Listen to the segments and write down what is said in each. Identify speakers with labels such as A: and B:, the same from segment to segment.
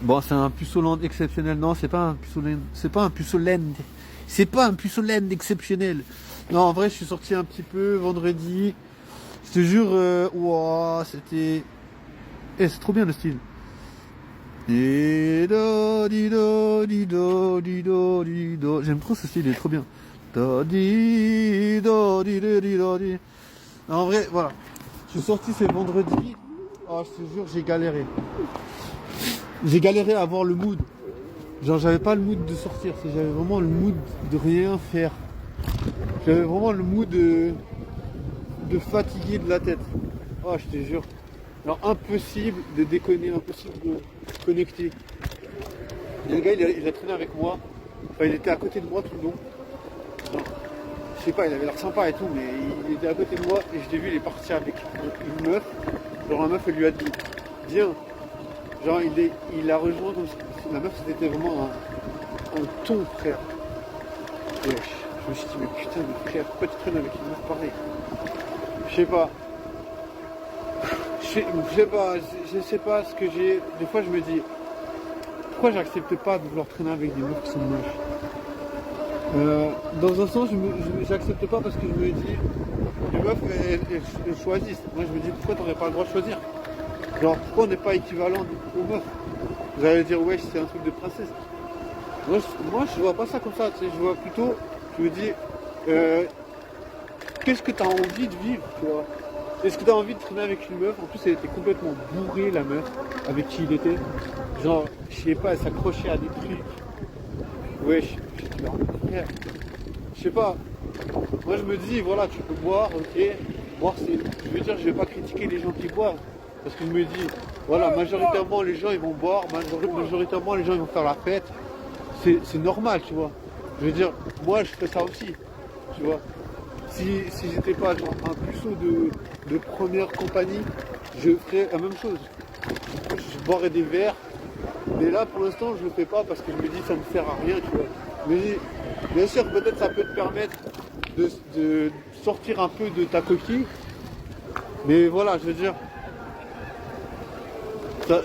A: Bon, c'est un puceau exceptionnel. Non, c'est pas un puceau c'est pas un puceau c'est pas un puceau exceptionnel. Non, en vrai, je suis sorti un petit peu vendredi. Je te jure, ouah, c'était... Eh, c'est trop bien le style. Dido, dido, dido, dido, dido. J'aime trop ce style, il est trop bien. Do, dido, dido, dido, dido. Non, en vrai, voilà. Je suis sorti ce vendredi. Oh, je te jure, j'ai galéré. J'ai galéré à avoir le mood. Genre, j'avais pas le mood de sortir. J'avais vraiment le mood de rien faire. J'avais vraiment le mood de fatiguer de la tête. Oh, je te jure. Alors, impossible de déconner, impossible de connecter. Et le gars, il a traîné avec moi. Enfin, il était à côté de moi tout le long. Genre, je sais pas, il avait l'air sympa et tout, mais il était à côté de moi et je l'ai vu, il est parti avec une meuf. Genre, la meuf, elle lui a dit, viens. Genre, il a rejoint comme si la meuf, c'était vraiment un ton, frère. Et je me suis dit, mais putain, mais frère, pourquoi tu traînes avec une meuf pareille? Je sais pas. Je sais pas ce que j'ai. Des fois, je me dis, pourquoi j'accepte pas de vouloir traîner avec des meufs qui sont moches? Dans un sens, j'accepte pas parce que je me dis, les meufs, elles choisissent. Moi, je me dis, pourquoi t'aurais pas le droit de choisir? Genre, pourquoi on n'est pas équivalent aux meufs? Vous allez dire, ouais, c'est un truc de princesse. Moi, je vois pas ça comme ça, tu sais, je vois plutôt, je me dis, qu'est-ce que tu as envie de vivre, tu vois? Est-ce que tu as envie de traîner avec une meuf? En plus, elle était complètement bourrée, la meuf, avec qui il était. Genre, je sais pas, elle s'accrochait à des trucs. Ouais, je dis, non, frère, je sais pas. Moi, je me dis, voilà, tu peux boire, ok. Boire, c'est. Je veux dire, je vais pas critiquer les gens qui boivent. Parce que je me dis, voilà, majoritairement, les gens, ils vont boire, majoritairement, les gens, ils vont faire la fête. C'est normal, tu vois. Je veux dire, moi, je ferais ça aussi, tu vois. Si j'étais pas genre un puceau de première compagnie, je ferais la même chose. Je boirais des verres, mais là pour l'instant je le fais pas parce que je me dis ça me sert à rien, tu vois. Mais bien sûr peut-être ça peut te permettre de sortir un peu de ta coquille, mais voilà, je veux dire,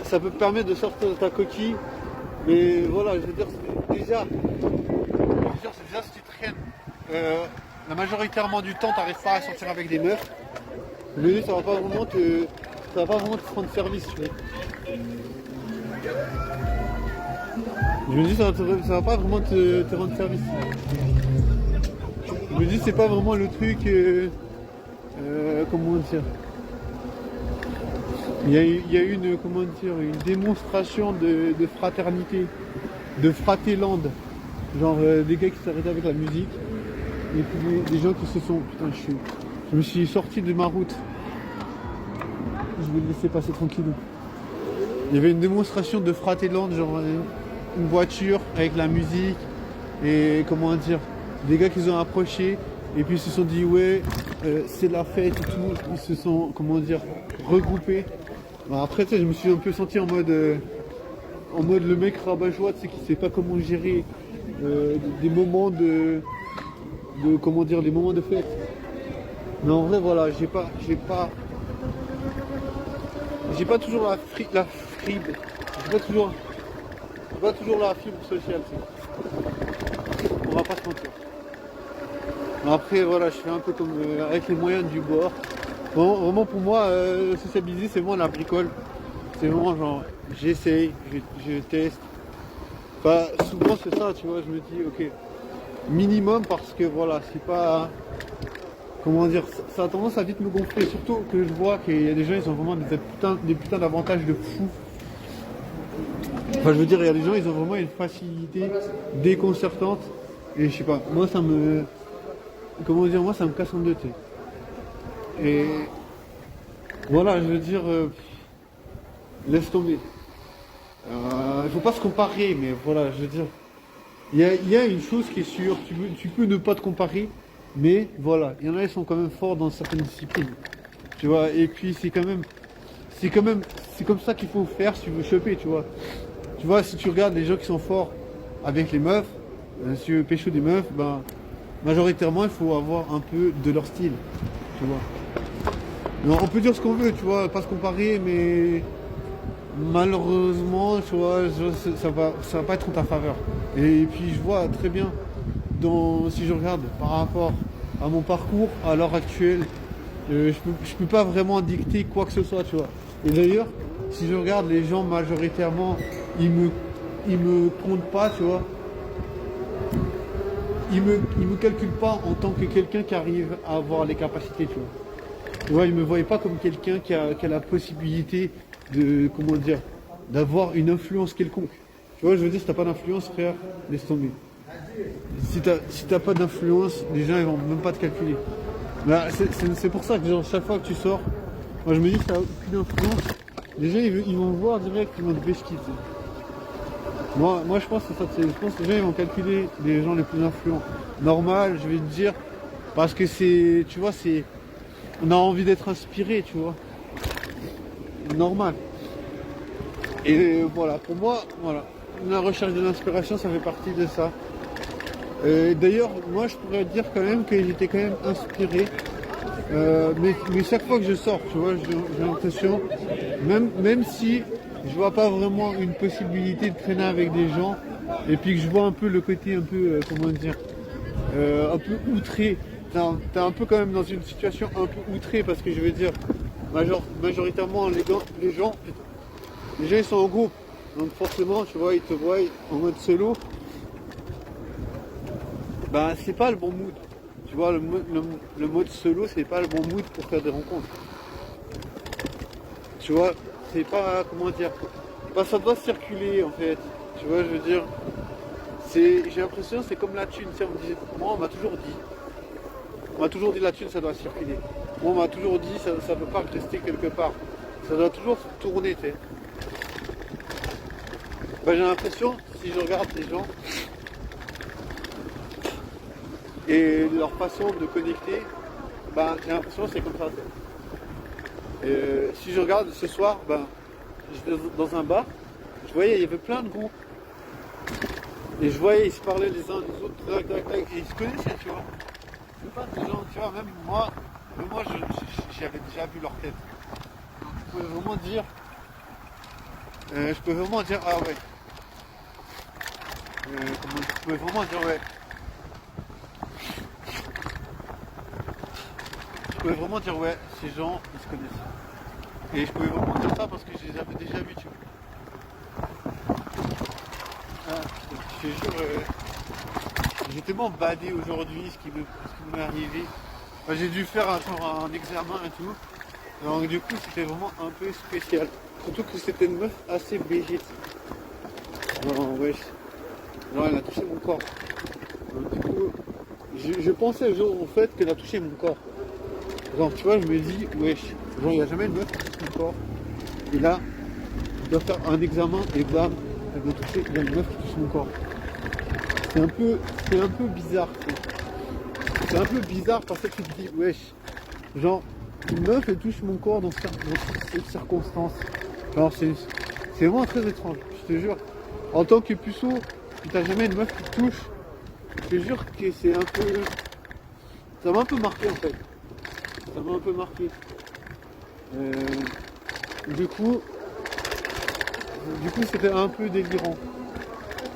A: ça peut te permettre de sortir de ta coquille, mais voilà, je veux dire, déjà si tu traînes. La majoritairement du temps, tu n'arrives pas à sortir avec des meufs. Mais ça va pas vraiment te rendre service, tu vois. Je me dis ça va pas vraiment te rendre service. Je me dis c'est pas vraiment le truc comment dire. Il y a eu une comment dire une démonstration de fraternité, de fratéland. Genre des gars qui s'arrêtaient avec la musique. Et puis des gens qui se sont. Putain, je me suis sorti de ma route. Je vais le laisser passer tranquille. Il y avait une démonstration de Frateland, genre une voiture avec la musique et comment dire, des gars qui ont approché et puis ils se sont dit ouais, c'est la fête et tout. Ils se sont comment dire regroupés. Bon, après, tu sais, je me suis un peu senti en mode le mec rabat-joie, tu sais, qui sait pas comment gérer des moments de comment dire, des moments de fête. Mais en vrai, voilà, j'ai pas toujours la fibre. J'ai pas toujours la fibre sociale, tu sais. On va pas se mentir. Mais après, voilà, je fais un peu comme avec les moyens du bord. Bon, vraiment pour moi, sociabiliser, c'est vraiment la bricole. C'est vraiment genre, j'essaye, je teste. Bah, souvent c'est ça, tu vois, je me dis, ok, minimum parce que voilà, c'est pas. Comment dire, ça a tendance à vite me gonfler, surtout que je vois qu'il y a des gens, ils ont vraiment des putains d'avantages de fou. Enfin, je veux dire, il y a des gens, ils ont vraiment une facilité déconcertante. Et je sais pas, moi ça me. Comment dire, moi ça me casse en deux, tu sais. Et. Voilà, je veux dire. Laisse tomber. Il faut pas se comparer, mais voilà, je veux dire. Il y a une chose qui est sûre, tu peux ne pas te comparer, mais voilà, il y en a qui sont quand même forts dans certaines disciplines. Tu vois, et puis c'est comme ça qu'il faut faire si tu veux choper, tu vois. Tu vois, si tu regardes les gens qui sont forts avec les meufs, si tu veux pécho des meufs, ben, majoritairement il faut avoir un peu de leur style, tu vois. Non, on peut dire ce qu'on veut, tu vois, pas se comparer, mais malheureusement, tu vois, ça va pas être en ta faveur. Et puis je vois très bien, si je regarde par rapport à mon parcours à l'heure actuelle, je peux pas vraiment dicter quoi que ce soit, tu vois. Et d'ailleurs, si je regarde les gens majoritairement, ils me comptent pas, tu vois. Ils me calculent pas en tant que quelqu'un qui arrive à avoir les capacités, tu vois. Tu vois, ils me voient pas comme quelqu'un qui a la possibilité de, comment dire, d'avoir une influence quelconque. Tu vois, je veux dire, si t'as pas d'influence, frère, laisse tomber. Si t'as pas d'influence, les gens ils vont même pas te calculer. Bah, c'est pour ça que genre, chaque fois que tu sors, moi je me dis que t'as aucune influence. Les gens ils vont voir direct, ils vont te bêcher. Moi je pense que c'est ça, je pense que les gens ils vont calculer les gens les plus influents. Normal, je vais te dire, parce que c'est, tu vois, on a envie d'être inspiré, tu vois. Normal. Et voilà, pour moi, voilà, la recherche de l'inspiration, ça fait partie de ça. D'ailleurs, moi, je pourrais dire quand même que j'étais quand même inspiré. Mais chaque fois que je sors, tu vois, j'ai l'impression, même si je vois pas vraiment une possibilité de traîner avec des gens, et puis que je vois un peu le côté un peu, comment dire, un peu outré. T'es un peu quand même dans une situation un peu outrée parce que je veux dire, majoritairement les gens ils sont en groupe. Donc forcément, tu vois, ils te voient en mode solo. Ben c'est pas le bon mood. Tu vois, le mode solo, c'est pas le bon mood pour faire des rencontres. Tu vois, c'est pas, comment dire, ben, ça doit circuler en fait. Tu vois, je veux dire, j'ai l'impression c'est comme la thune. Tu sais, moi on m'a toujours dit la thune ça doit circuler. Moi on m'a toujours dit ça ne peut pas rester quelque part. Ça doit toujours tourner, tu sais. Ben, j'ai l'impression, si je regarde les gens et leur façon de connecter, ben, j'ai l'impression que c'est comme ça. Si je regarde ce soir, ben, j'étais dans un bar, je voyais il y avait plein de groupes. Et je voyais, ils se parlaient les uns des autres, tac, tac, tac, et ils se connaissaient, tu vois. C'est pas des gens, tu vois, même moi j'avais déjà vu leur tête. Donc, je pouvais vraiment dire, ah ouais. Je pouvais vraiment dire, ouais. Je pouvais vraiment dire, ouais, ces gens, ils se connaissent. Et je pouvais vraiment dire ça parce que je les avais déjà vus, tu vois. Ah, je te jure, j'ai tellement badé aujourd'hui ce qui m'est arrivé. Enfin, j'ai dû faire un examen et tout. Donc du coup c'était vraiment un peu spécial. Surtout que c'était une meuf assez végétale. Genre wesh. Genre elle a touché mon corps. Donc, du coup, je pensais genre au fait qu'elle a touché mon corps. Genre tu vois, je me dis wesh. Genre il n'y a jamais une meuf qui touche mon corps. Et là, je dois faire un examen et bam, elle doit toucher, il y a une meuf qui touche mon corps. C'est un peu bizarre. C'est un peu bizarre parce que tu te dis, wesh, genre, une meuf elle touche mon corps dans cette circonstance. Genre, c'est vraiment très étrange, je te jure. En tant que puceau, si t'as jamais une meuf qui te touche, je te jure que c'est un peu. Ça m'a un peu marqué en fait. Ça m'a un peu marqué. Du coup, c'était un peu délirant.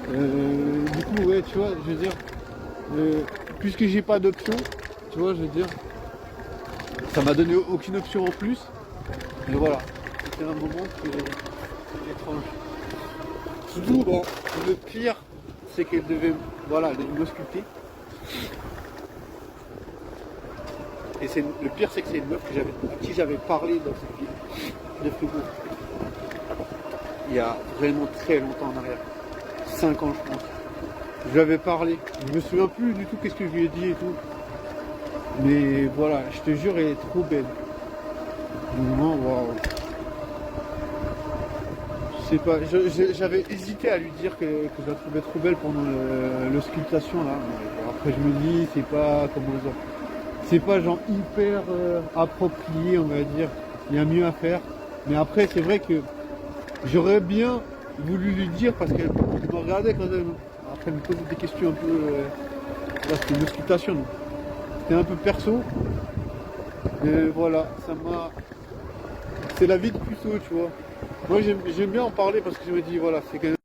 A: Du coup, ouais, tu vois, je veux dire, puisque j'ai pas d'option, tu vois, je veux dire, ça m'a donné aucune option en plus. Et voilà, c'était un moment qui est étrange. Surtout, bon, le pire, c'est qu'elle devait, voilà, elle devait m'ausculter. Et le pire, c'est que c'est une meuf à qui j'avais parlé dans cette ville de Fribourg. Il y a vraiment très longtemps en arrière. 5 ans, je pense. Je lui avais parlé. Je me souviens plus du tout qu'est-ce que je lui ai dit et tout. Mais voilà, je te jure, elle est trop belle. Vraiment, waouh. Je sais pas, j'avais hésité à lui dire que je la trouvais trop belle pendant l'auscultation là. Mais bon, après je me dis, c'est pas comment dire. C'est pas genre hyper approprié, on va dire. Il y a mieux à faire. Mais après, c'est vrai que j'aurais bien voulu lui dire parce qu'elle me regardait quand même. Après, elle me posait des questions un peu. Là, c'était une auscultation. Donc. C'était un peu perso. Et voilà, ça m'a. C'est la vie de puceau, tu vois. Moi j'aime bien en parler parce que je me dis voilà, c'est quand même